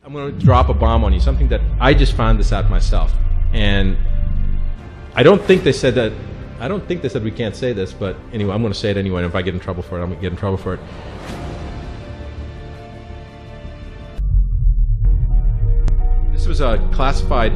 I'm going to drop a bomb on you, something that I just found this out myself. And I don't think they said that, I don't think they said we can't say this, but anyway, I'm going to say it anyway. And if I get in trouble for it, I'm going to get in trouble for it. This was a classified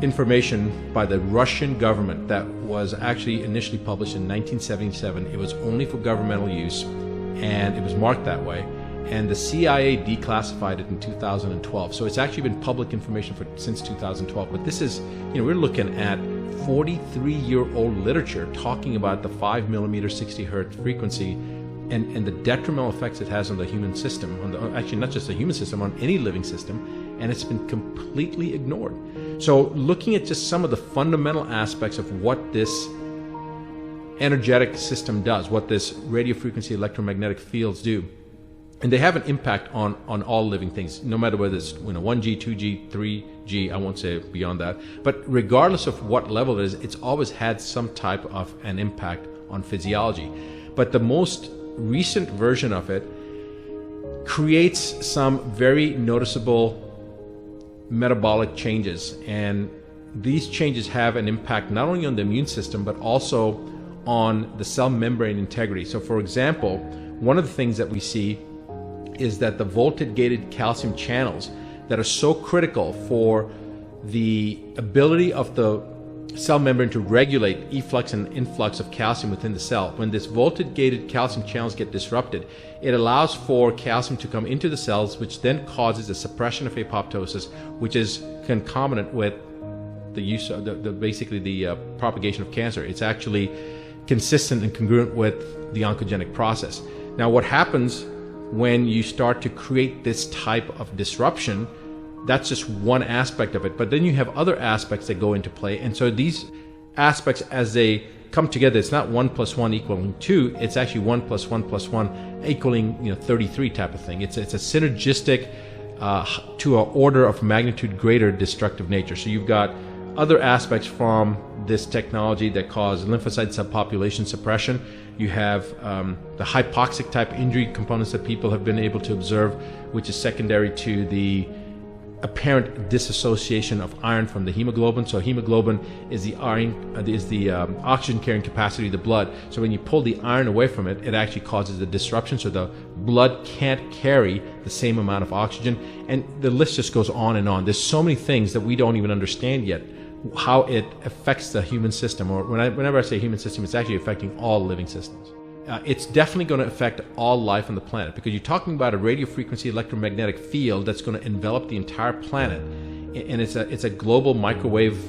information by the Russian government that was actually initially published in 1977. It was only for governmental use, and it was marked that way. And the CIA declassified it in 2012. So it's actually been public information since 2012. But this is, we're looking at 43-year-old literature talking about the 5 millimeter 60 hertz frequency and the detrimental effects it has on the human system, actually not just the human system, on any living system, and it's been completely ignored. So looking at just some of the fundamental aspects of what this energetic system does, what this radio frequency electromagnetic fields do, and they have an impact on all living things, no matter whether it's 1G, 2G, 3G, I won't say beyond that. But regardless of what level it is, it's always had some type of an impact on physiology. But the most recent version of it creates some very noticeable metabolic changes. And these changes have an impact not only on the immune system, but also on the cell membrane integrity. So for example, one of the things that we see is that the voltage-gated calcium channels that are so critical for the ability of the cell membrane to regulate efflux and influx of calcium within the cell. When this voltage-gated calcium channels get disrupted, it allows for calcium to come into the cells, which then causes a suppression of apoptosis, which is concomitant with the use of basically the propagation of cancer. It's actually consistent and congruent with the oncogenic process. Now, what happens when you start to create this type of disruption? That's just one aspect of it, but then you have other aspects that go into play. And so these aspects, as they come together, it's not 1 + 1 = 2, it's actually 1 + 1 + 1 = 33 type of thing. It's a synergistic to an order of magnitude greater destructive nature. So you've got other aspects from this technology that cause lymphocyte subpopulation suppression. You have the hypoxic type injury components that people have been able to observe, which is secondary to the apparent dissociation of iron from the hemoglobin. So hemoglobin is the oxygen carrying capacity of the blood. So when you pull the iron away from it, it actually causes the disruption. So the blood can't carry the same amount of oxygen, and the list just goes on and on. There's so many things that we don't even understand yet, how it affects the human system. Or whenever I say human system, it's actually affecting all living systems. It's definitely going to affect all life on the planet, because you're talking about a radio frequency electromagnetic field that's going to envelop the entire planet, and it's a global microwave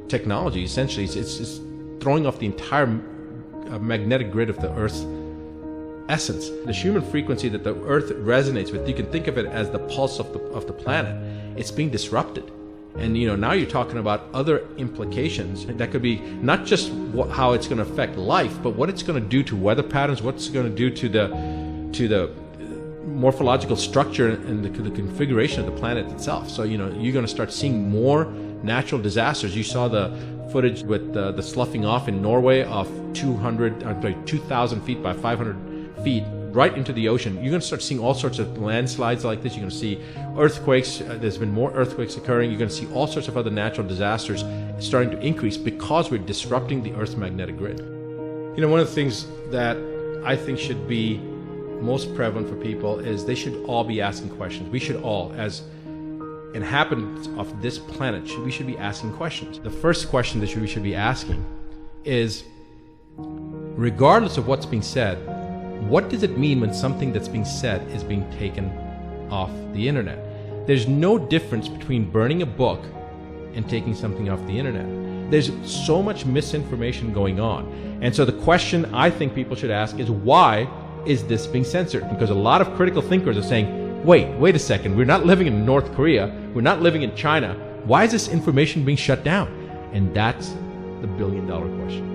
technology. Essentially, it's throwing off the entire magnetic grid of the Earth's essence. The human frequency that the Earth resonates with, you can think of it as the pulse of the planet. It's being disrupted. And now you're talking about other implications that could be not just how it's going to affect life, but what it's going to do to weather patterns, what it's going to do to the morphological structure and the configuration of the planet itself. So you're going to start seeing more natural disasters. You saw the footage with the sloughing off in Norway of 2,000 feet by 500 feet right into the ocean. You're going to start seeing all sorts of landslides like this. You're going to see earthquakes. There's been more earthquakes occurring. You're going to see all sorts of other natural disasters starting to increase because we're disrupting the Earth's magnetic grid. One of the things that I think should be most prevalent for people is they should all be asking questions. We should all, as inhabitants of this planet, we should be asking questions. The first question that we should be asking is, regardless of what's being said, what does it mean when something that's being said is being taken off the internet? There's no difference between burning a book and taking something off the internet. There's so much misinformation going on. And so the question I think people should ask is, why is this being censored? Because a lot of critical thinkers are saying, wait a second, we're not living in North Korea, we're not living in China. Why is this information being shut down? And that's the billion-dollar question.